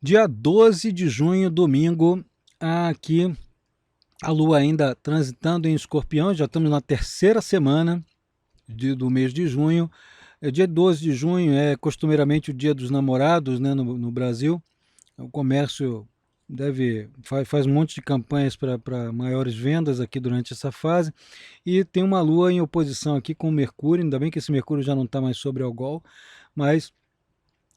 Dia 12 de junho, domingo, aqui a Lua ainda transitando em Escorpião, já estamos na terceira semana do mês de junho. Dia 12 de junho é costumeiramente o Dia dos Namorados, né, no Brasil. O comércio faz um monte de campanhas para maiores vendas aqui durante essa fase. E tem uma Lua em oposição aqui com o Mercúrio, ainda bem que esse Mercúrio já não está mais sobre Algol, mas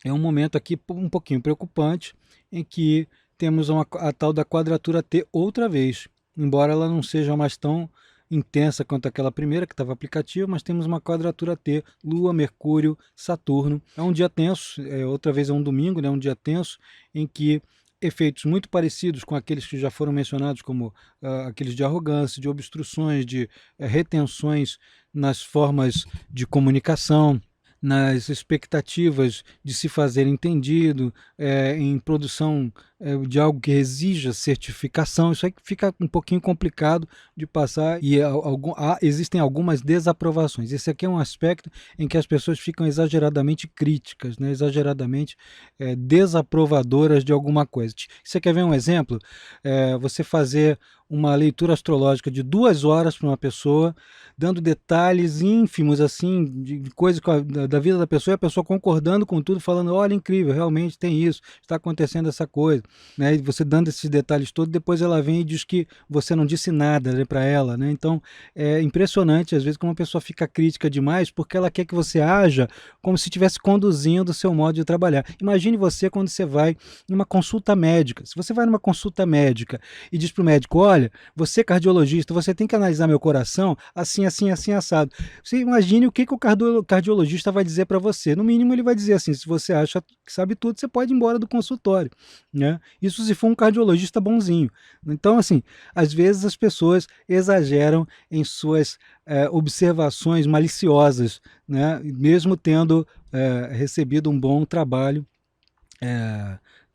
é um momento aqui um pouquinho preocupante, em que temos a tal da quadratura T outra vez, embora ela não seja mais tão intensa quanto aquela primeira que estava aplicativa, mas temos uma quadratura T, Lua, Mercúrio, Saturno. É um dia tenso, outra vez é um domingo, né, um dia tenso, em que efeitos muito parecidos com aqueles que já foram mencionados, como aqueles de arrogância, de obstruções, de retenções nas formas de comunicação, nas expectativas de se fazer entendido, em produção de algo que exija certificação. Isso aí fica um pouquinho complicado de passar e existem algumas desaprovações. Esse aqui é um aspecto em que as pessoas ficam exageradamente críticas, né? Exageradamente desaprovadoras de alguma coisa. Você quer ver um exemplo? Você fazer uma leitura astrológica de 2 horas para uma pessoa, dando detalhes ínfimos assim de coisas da vida da pessoa, e a pessoa concordando com tudo, falando: olha, incrível, realmente tem isso, está acontecendo essa coisa, né? E você dando esses detalhes todos, depois ela vem e diz que você não disse nada, né, para ela, né? Então é impressionante às vezes como a pessoa fica crítica demais, porque ela quer que você haja como se estivesse conduzindo o seu modo de trabalhar. Imagine você quando você vai numa consulta médica. Se você vai numa consulta médica e diz para o médico: olha, você cardiologista, você tem que analisar meu coração assim, assim, assim, assado. Você imagine o que o cardiologista vai dizer para você. No mínimo ele vai dizer assim: se você acha que sabe tudo, você pode ir embora do consultório, né? Isso se for um cardiologista bonzinho. Então, assim, às vezes as pessoas exageram em suas observações maliciosas, né? Mesmo tendo recebido um bom trabalho,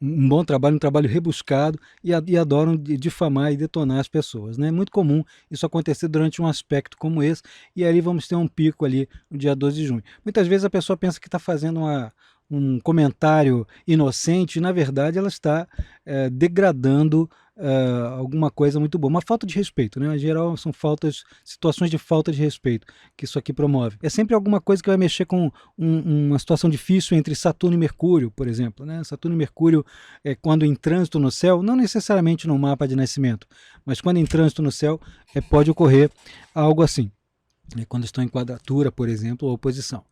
um trabalho rebuscado, e adoram difamar e detonar as pessoas, né? É muito comum isso acontecer durante um aspecto como esse, e aí vamos ter um pico ali no dia 12 de junho. Muitas vezes a pessoa pensa que está fazendo um comentário inocente, e na verdade ela está degradando alguma coisa muito boa. Uma falta de respeito, né? Em geral são situações de falta de respeito que isso aqui promove. É sempre alguma coisa que vai mexer com uma situação difícil entre Saturno e Mercúrio, por exemplo, né? Saturno e Mercúrio, quando em trânsito no céu, não necessariamente no mapa de nascimento, mas quando em trânsito no céu, pode ocorrer algo assim, né? Quando estão em quadratura, por exemplo, ou oposição.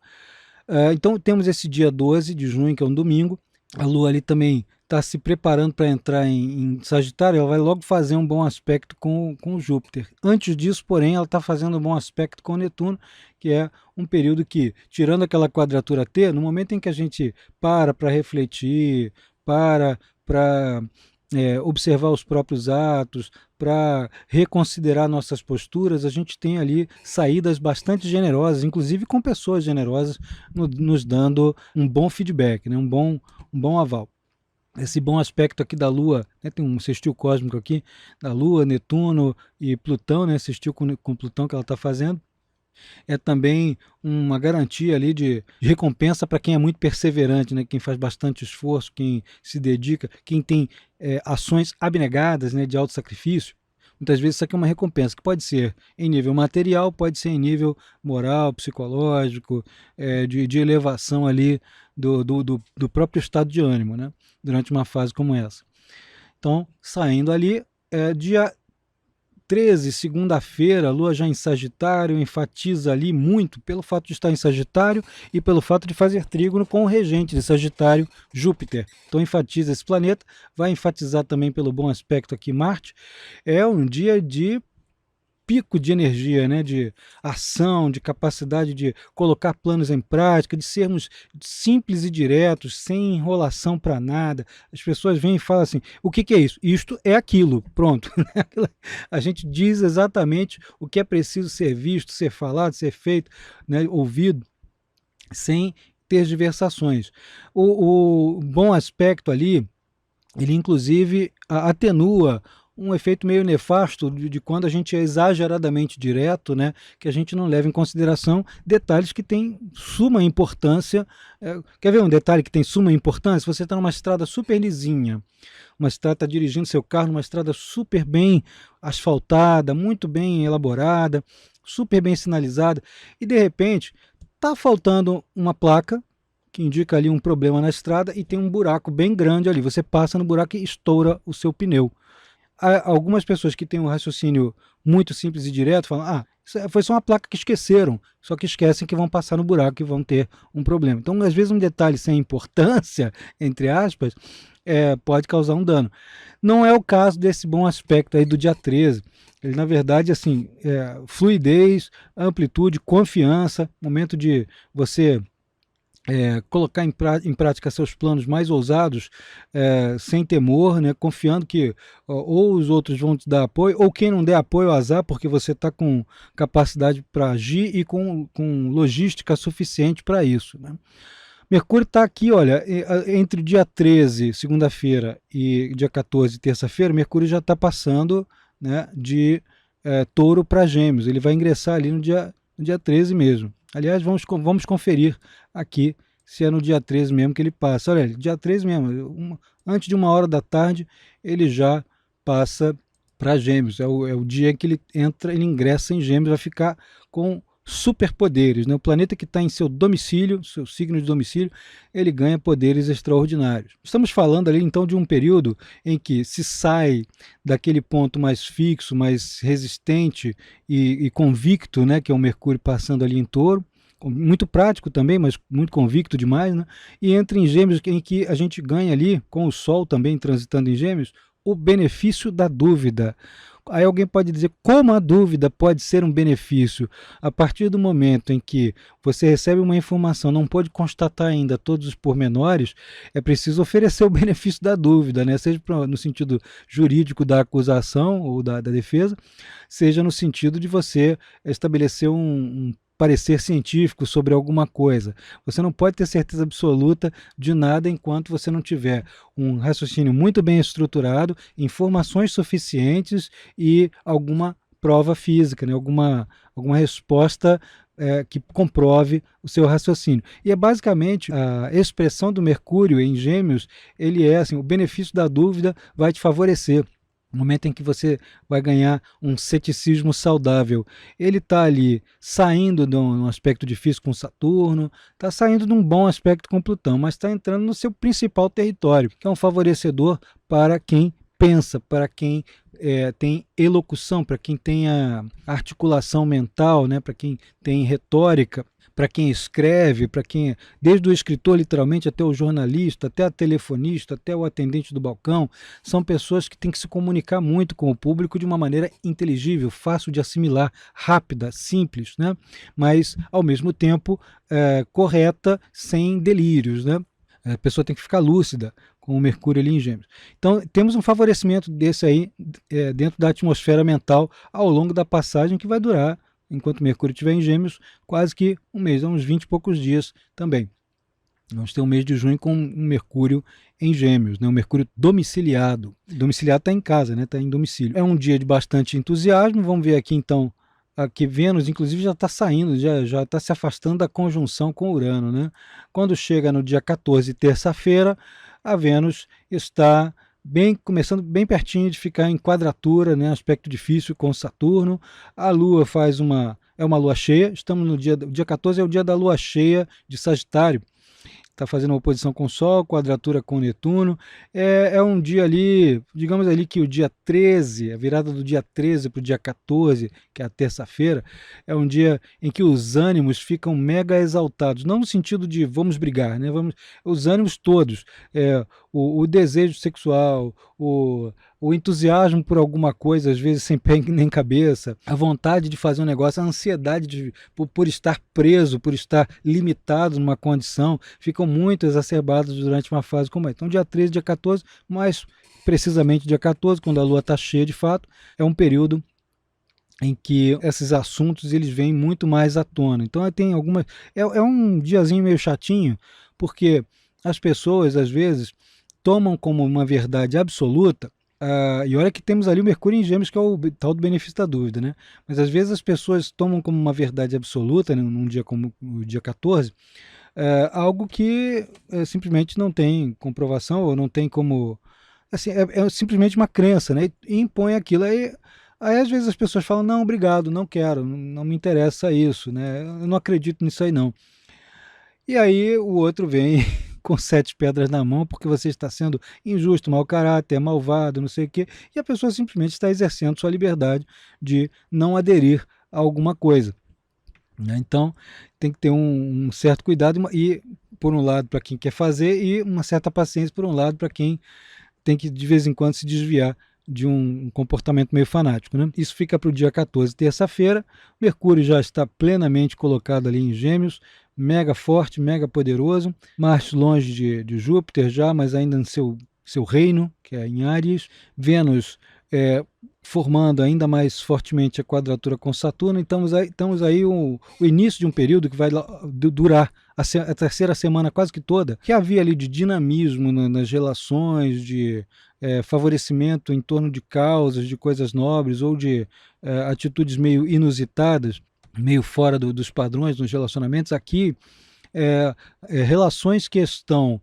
Então temos esse dia 12 de junho, que é um domingo. A Lua ali também está se preparando para entrar em Sagitário. Ela vai logo fazer um bom aspecto com Júpiter. Antes disso, porém, ela está fazendo um bom aspecto com Netuno, que é um período que, tirando aquela quadratura T, no momento em que a gente para refletir, para observar os próprios atos, para reconsiderar nossas posturas, a gente tem ali saídas bastante generosas, inclusive com pessoas generosas nos dando um bom feedback, né? um bom aval. Esse bom aspecto aqui da Lua, né, tem um sextil cósmico aqui, da Lua, Netuno e Plutão, né, sextil com Plutão que ela está fazendo, é também uma garantia ali de recompensa para quem é muito perseverante, né? Quem faz bastante esforço, quem se dedica, quem tem ações abnegadas, né, de autossacrifício. Muitas vezes isso aqui é uma recompensa, que pode ser em nível material, pode ser em nível moral, psicológico, de elevação ali do próprio estado de ânimo, né? Durante uma fase como essa. Então, saindo ali, dia 13, segunda-feira, a Lua já em Sagitário, enfatiza ali muito pelo fato de estar em Sagitário e pelo fato de fazer trígono com o regente de Sagitário, Júpiter. Então enfatiza esse planeta, vai enfatizar também pelo bom aspecto aqui Marte. É um dia de pico de energia, né, de ação, de capacidade de colocar planos em prática, de sermos simples e diretos, sem enrolação para nada. As pessoas vêm e falam assim: o que é isso? Isto é aquilo, pronto. A gente diz exatamente o que é preciso ser visto, ser falado, ser feito, né, ouvido, sem tergiversações. O bom aspecto ali, ele inclusive atenua um efeito meio nefasto de quando a gente é exageradamente direto, né, que a gente não leva em consideração detalhes que têm suma importância. Quer ver um detalhe que tem suma importância? Você está numa estrada super lisinha, uma estrada, está dirigindo seu carro numa estrada super bem asfaltada, muito bem elaborada, super bem sinalizada, e de repente está faltando uma placa que indica ali um problema na estrada e tem um buraco bem grande ali. Você passa no buraco e estoura o seu pneu. Há algumas pessoas que têm um raciocínio muito simples e direto falam: ah, foi só uma placa que esqueceram, só que esquecem que vão passar no buraco e vão ter um problema. Então, às vezes, um detalhe sem importância, entre aspas, pode causar um dano. Não é o caso desse bom aspecto aí do dia 13. Ele, na verdade, assim, fluidez, amplitude, confiança, momento de você colocar em prática seus planos mais ousados, sem temor, né, confiando que ou os outros vão te dar apoio, ou quem não der apoio, azar, porque você está com capacidade para agir e com logística suficiente para isso, né? Mercúrio está aqui, olha, entre dia 13, segunda-feira, e dia 14, terça-feira, Mercúrio já está passando, né, de Touro para Gêmeos. Ele vai ingressar ali no dia 13 mesmo. Aliás, vamos conferir aqui se é no dia 13 mesmo que ele passa. Olha, dia 13 mesmo, antes de 1 hora da tarde, ele já passa para Gêmeos. É o dia que ele ingressa em Gêmeos, vai ficar com superpoderes, né? O planeta que está em seu domicílio, seu signo de domicílio, ele ganha poderes extraordinários. Estamos falando ali então de um período em que se sai daquele ponto mais fixo, mais resistente e convicto, né, que é o Mercúrio passando ali em Touro, muito prático também, mas muito convicto demais, né? E entra em Gêmeos, em que a gente ganha ali, com o Sol também transitando em Gêmeos, o benefício da dúvida. Aí alguém pode dizer: como a dúvida pode ser um benefício? A partir do momento em que você recebe uma informação, não pode constatar ainda todos os pormenores, é preciso oferecer o benefício da dúvida, né? Seja no sentido jurídico da acusação ou da defesa, seja no sentido de você estabelecer um parecer científico sobre alguma coisa. Você não pode ter certeza absoluta de nada enquanto você não tiver um raciocínio muito bem estruturado, informações suficientes e alguma prova física, né? alguma resposta que comprove o seu raciocínio. E é basicamente a expressão do Mercúrio em Gêmeos, ele é assim: o benefício da dúvida vai te favorecer. No momento em que você vai ganhar um ceticismo saudável. Ele está ali saindo de um aspecto difícil com Saturno, está saindo de um bom aspecto com Plutão, mas está entrando no seu principal território, que é um favorecedor para quem pensa, para quem tem elocução, para quem tem a articulação mental, né, para quem tem retórica, para quem escreve, para quem, desde o escritor literalmente até o jornalista, até a telefonista, até o atendente do balcão, são pessoas que têm que se comunicar muito com o público de uma maneira inteligível, fácil de assimilar, rápida, simples, né? Mas ao mesmo tempo correta, sem delírios, né? A pessoa tem que ficar lúcida com o Mercúrio ali em Gêmeos. Então temos um favorecimento desse aí dentro da atmosfera mental ao longo da passagem, que vai durar, enquanto Mercúrio estiver em Gêmeos, quase que um mês, uns 20 e poucos dias também. Vamos ter um mês de junho com um Mercúrio em Gêmeos, né? Um Mercúrio domiciliado. Domiciliado está em casa, né? Está em domicílio. É um dia de bastante entusiasmo. Vamos ver aqui então, aqui Vênus inclusive já está saindo, já está se afastando da conjunção com Urano, né? Quando chega no dia 14, terça-feira, a Vênus está começando bem pertinho de ficar em quadratura, né? Aspecto difícil com Saturno. A Lua faz uma lua cheia. Estamos no dia 14, é o dia da lua cheia de Sagitário. Está fazendo uma oposição com o Sol, quadratura com Netuno. É um dia ali, digamos ali que o dia 13, a virada do dia 13 para o dia 14, que é a terça-feira, é um dia em que os ânimos ficam mega exaltados. Não no sentido de vamos brigar, né? Os ânimos todos, o desejo sexual, o entusiasmo por alguma coisa, às vezes sem pé nem cabeça, a vontade de fazer um negócio, a ansiedade por estar preso, por estar limitado numa condição, ficam muito exacerbados durante uma fase como essa. Então, dia 13, dia 14, mais precisamente dia 14, quando a Lua está cheia de fato, é um período em que esses assuntos eles vêm muito mais à tona. Então, tem algumas... É um diazinho meio chatinho, porque as pessoas, às vezes, tomam como uma verdade absoluta E olha que temos ali o Mercúrio em Gêmeos, que é o tal do benefício da dúvida, né? Mas às vezes as pessoas tomam como uma verdade absoluta, né, num dia como o dia 14, algo que simplesmente não tem comprovação ou não tem como. Assim, é simplesmente uma crença, né? E impõe aquilo. Aí às vezes as pessoas falam: não, obrigado, não quero, não me interessa isso, né? Eu não acredito nisso aí, não. E aí o outro vem com 7 pedras na mão porque você está sendo injusto, mau caráter, malvado, não sei o quê, e a pessoa simplesmente está exercendo sua liberdade de não aderir a alguma coisa, né? Então tem que ter um certo cuidado e por um lado para quem quer fazer e uma certa paciência por um lado para quem tem que de vez em quando se desviar de um comportamento meio fanático, né? Isso fica para o dia 14, terça-feira. Mercúrio já está plenamente colocado ali em Gêmeos, mega forte, mega poderoso. Marte longe de Júpiter já, mas ainda no seu reino, que é em Áries. Vênus formando ainda mais fortemente a quadratura com Saturno. Então estamos aí o início de um período que vai durar a terceira semana quase que toda, que havia ali de dinamismo nas relações, de favorecimento em torno de causas, de coisas nobres ou de atitudes meio inusitadas, meio fora dos padrões nos relacionamentos. Aqui, relações que estão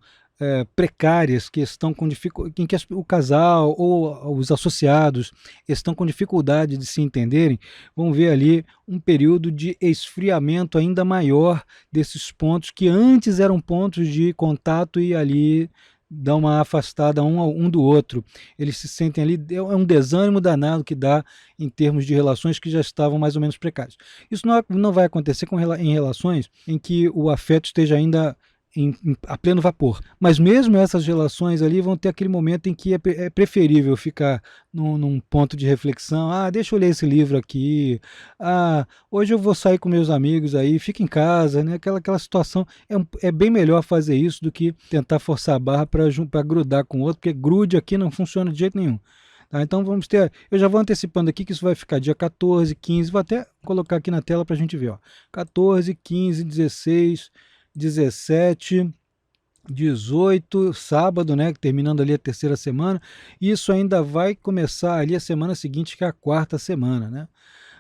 precárias, que estão com dificuldade, em que o casal ou os associados estão com dificuldade de se entenderem, vão ver ali um período de esfriamento ainda maior desses pontos que antes eram pontos de contato e ali dá uma afastada um do outro. Eles se sentem ali, é um desânimo danado que dá em termos de relações que já estavam mais ou menos precárias. Isso não vai acontecer em relações em que o afeto esteja ainda a pleno vapor. Mas mesmo essas relações ali vão ter aquele momento em que é preferível ficar num ponto de reflexão. Deixa eu ler esse livro aqui. Hoje eu vou sair com meus amigos aí, fica em casa, né? Aquela situação. É bem melhor fazer isso do que tentar forçar a barra para grudar com o outro, porque grude aqui não funciona de jeito nenhum. Tá? Então vamos ter. Eu já vou antecipando aqui que isso vai ficar dia 14, 15. Vou até colocar aqui na tela para a gente ver. 14, 15, 16. 17, 18, sábado, né, terminando ali a terceira semana. Isso ainda vai começar ali a semana seguinte, que é a quarta semana, né?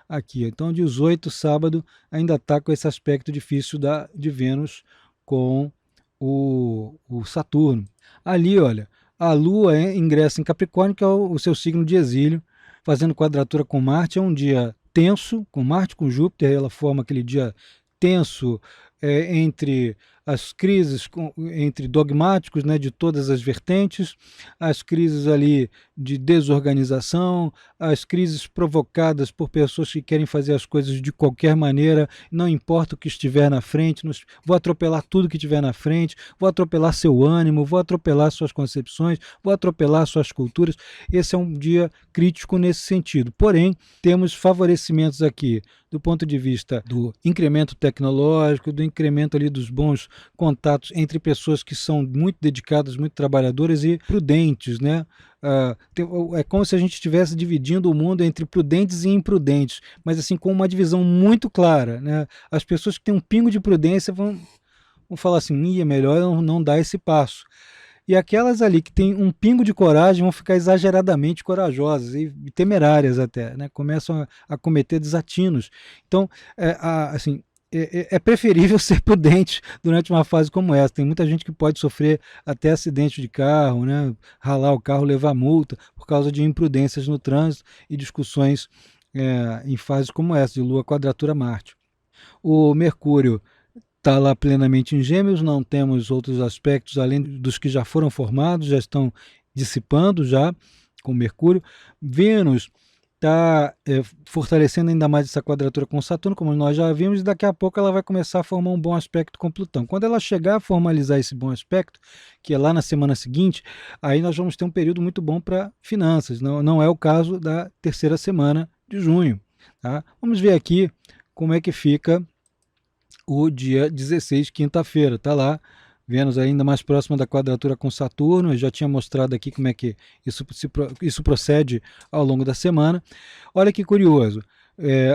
Aqui, então 18, sábado, ainda está com esse aspecto difícil de Vênus com o Saturno. Ali, olha, a Lua ingressa em Capricórnio, que é o seu signo de exílio, fazendo quadratura com Marte. É um dia tenso, com Marte, com Júpiter, ela forma aquele dia tenso entre as crises entre dogmáticos, né, de todas as vertentes, as crises ali de desorganização, as crises provocadas por pessoas que querem fazer as coisas de qualquer maneira, não importa o que estiver na frente, vou atropelar tudo que estiver na frente, vou atropelar seu ânimo, vou atropelar suas concepções, vou atropelar suas culturas. Esse é um dia crítico nesse sentido. Porém, temos favorecimentos aqui do ponto de vista do incremento tecnológico, do incremento ali dos bons contatos entre pessoas que são muito dedicadas, muito trabalhadoras e prudentes, né? É como se a gente estivesse dividindo o mundo entre prudentes e imprudentes, mas assim com uma divisão muito clara, né? As pessoas que têm um pingo de prudência vão falar assim, é melhor não dar esse passo. E aquelas ali que têm um pingo de coragem vão ficar exageradamente corajosas e temerárias até, né? Começam a cometer desatinos. Então, assim, é preferível ser prudente durante uma fase como essa. Tem muita gente que pode sofrer até acidente de carro, né? Ralar o carro, levar multa por causa de imprudências no trânsito e discussões em fases como essa, de Lua quadratura Marte. O Mercúrio está lá plenamente em Gêmeos, não temos outros aspectos além dos que já foram formados, já estão dissipando já com Mercúrio. Vênus está fortalecendo ainda mais essa quadratura com Saturno, como nós já vimos, e daqui a pouco ela vai começar a formar um bom aspecto com Plutão. Quando ela chegar a formalizar esse bom aspecto, que é lá na semana seguinte, aí nós vamos ter um período muito bom para finanças. Não é o caso da terceira semana de junho. Tá? Vamos ver aqui como é que fica o dia 16, quinta-feira. Está lá, Vênus ainda mais próxima da quadratura com Saturno. Eu já tinha mostrado aqui como é que isso procede ao longo da semana. Olha que curioso,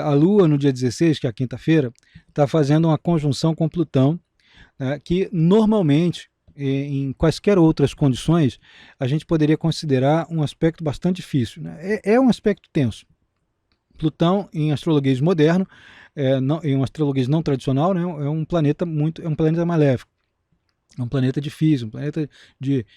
a Lua no dia 16, que é a quinta-feira, está fazendo uma conjunção com Plutão, né, que normalmente em quaisquer outras condições, a gente poderia considerar um aspecto bastante difícil, né? É um aspecto tenso. Plutão, em astrologia moderno, em um astrologia não tradicional, né, é um planeta maléfico. É um planeta difícil, um planeta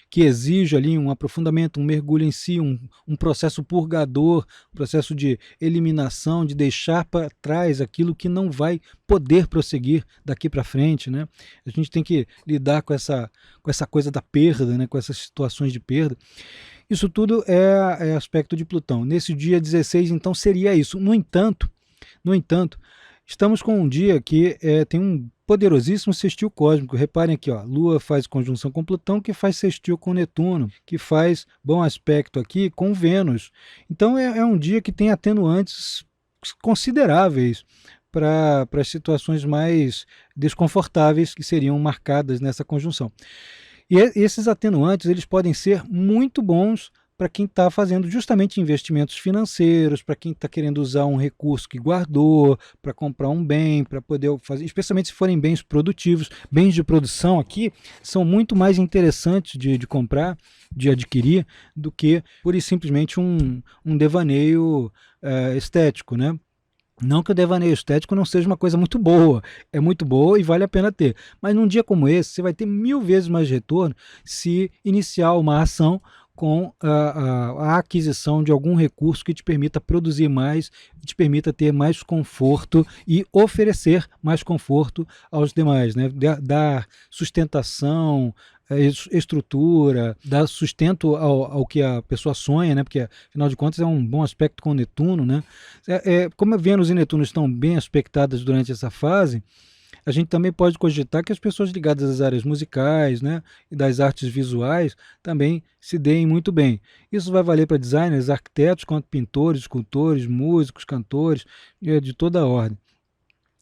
que exige ali um aprofundamento, um mergulho em si, um processo purgador, um processo de eliminação, de deixar para trás aquilo que não vai poder prosseguir daqui para frente, né? A gente tem que lidar com essa coisa da perda, né? Com essas situações de perda. Isso tudo é aspecto de Plutão. Nesse dia 16, então, seria isso. No entanto, estamos com um dia que tem um poderosíssimo sextil cósmico. Reparem aqui, ó, Lua faz conjunção com Plutão, que faz sextil com Netuno, que faz bom aspecto aqui com Vênus. Então é um dia que tem atenuantes consideráveis para as situações mais desconfortáveis que seriam marcadas nessa conjunção. E esses atenuantes eles podem ser muito bons para quem está fazendo justamente investimentos financeiros, para quem está querendo usar um recurso que guardou, para comprar um bem, para poder fazer, especialmente se forem bens produtivos. Bens de produção aqui são muito mais interessantes de comprar, de adquirir, do que pura e simplesmente um devaneio estético, né? Não que o devaneio estético não seja uma coisa muito boa, é muito boa e vale a pena ter. Mas num dia como esse, você vai ter 1000 vezes mais retorno se iniciar uma ação com a aquisição de algum recurso que te permita produzir mais, te permita ter mais conforto e oferecer mais conforto aos demais, né? Dar sustentação, estrutura, dar sustento ao que a pessoa sonha, né? Porque afinal de contas é um bom aspecto com Netuno, né? Como a Vênus e Netuno estão bem aspectadas durante essa fase, a gente também pode cogitar que as pessoas ligadas às áreas musicais, né, e das artes visuais também se deem muito bem. Isso vai valer para designers, arquitetos, quanto pintores, escultores, músicos, cantores, de toda a ordem.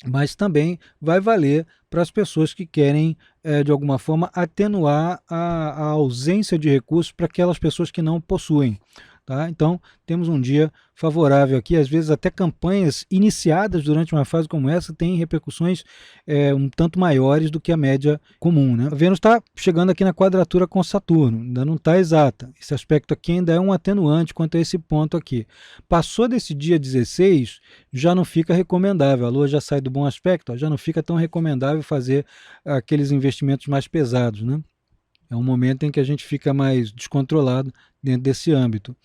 Mas também vai valer para as pessoas que querem, de alguma forma, atenuar a ausência de recursos para aquelas pessoas que não possuem. Tá? Então, temos um dia favorável aqui. Às vezes, até campanhas iniciadas durante uma fase como essa têm repercussões um tanto maiores do que a média comum. Né? A Vênus está chegando aqui na quadratura com Saturno, ainda não está exata. Esse aspecto aqui ainda é um atenuante quanto a esse ponto aqui. Passou desse dia 16, já não fica recomendável. A Lua já sai do bom aspecto, já não fica tão recomendável fazer aqueles investimentos mais pesados, né? É um momento em que a gente fica mais descontrolado dentro desse âmbito.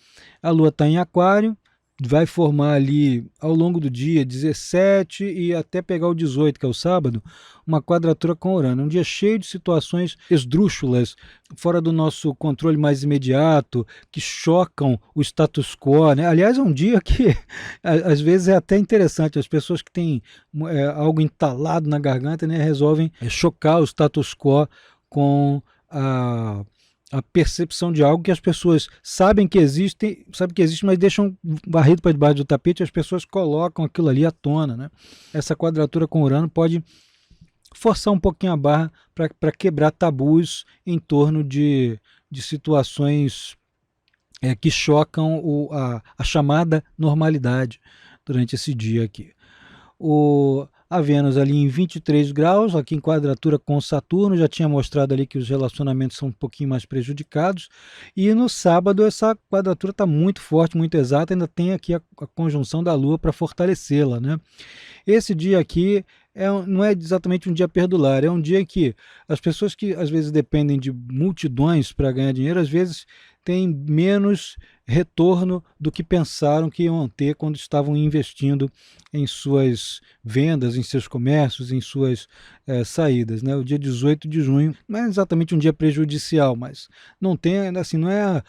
A Lua está em Aquário, vai formar ali ao longo do dia 17 e até pegar o 18, que é o sábado, uma quadratura com Urano. Um dia cheio de situações esdrúxulas, fora do nosso controle mais imediato, que chocam o status quo, né? Aliás, é um dia que às vezes é até interessante. As pessoas que têm algo entalado na garganta, né, resolvem chocar o status quo com a percepção de algo que as pessoas sabem que existe, mas deixam varrido para debaixo do tapete e as pessoas colocam aquilo ali à tona, né? Essa quadratura com Urano pode forçar um pouquinho a barra para quebrar tabus em torno de situações que chocam a chamada normalidade durante esse dia aqui. A Vênus ali em 23 graus, aqui em quadratura com Saturno, já tinha mostrado ali que os relacionamentos são um pouquinho mais prejudicados, e no sábado essa quadratura está muito forte, muito exata, ainda tem aqui a conjunção da Lua para fortalecê-la, né? Esse dia aqui não é exatamente um dia perdular, é um dia em que as pessoas que às vezes dependem de multidões para ganhar dinheiro, às vezes têm menos retorno do que pensaram que iam ter quando estavam investindo em suas vendas, em seus comércios, em suas saídas, né? O dia 18 de junho não é exatamente um dia prejudicial, mas não tem, assim, não é...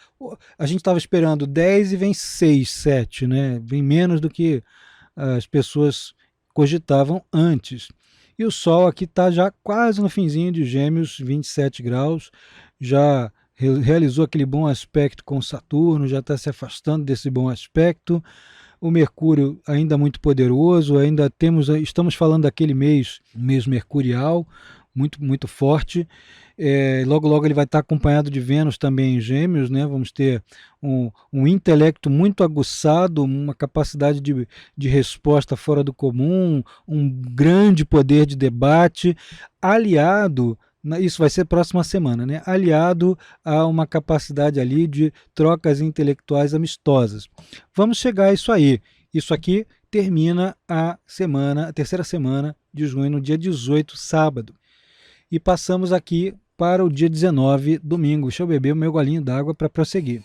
A gente estava esperando 10 e vem 6, 7, né? Vem menos do que as pessoas cogitavam antes. E o Sol aqui está já quase no finzinho de Gêmeos, 27 graus, já realizou aquele bom aspecto com Saturno, já está se afastando desse bom aspecto. O Mercúrio ainda muito poderoso, estamos falando daquele mês mercurial, muito, muito forte. Logo, logo ele vai estar acompanhado de Vênus também em Gêmeos, né? Vamos ter um intelecto muito aguçado, uma capacidade de resposta fora do comum, um grande poder de debate, aliado Isso vai ser próxima semana, né? Aliado a uma capacidade ali de trocas intelectuais amistosas. Vamos chegar a isso aí. Isso aqui termina a terceira semana de junho, no dia 18, sábado. E passamos aqui para o dia 19, domingo. Deixa eu beber o meu golinho d'água para prosseguir.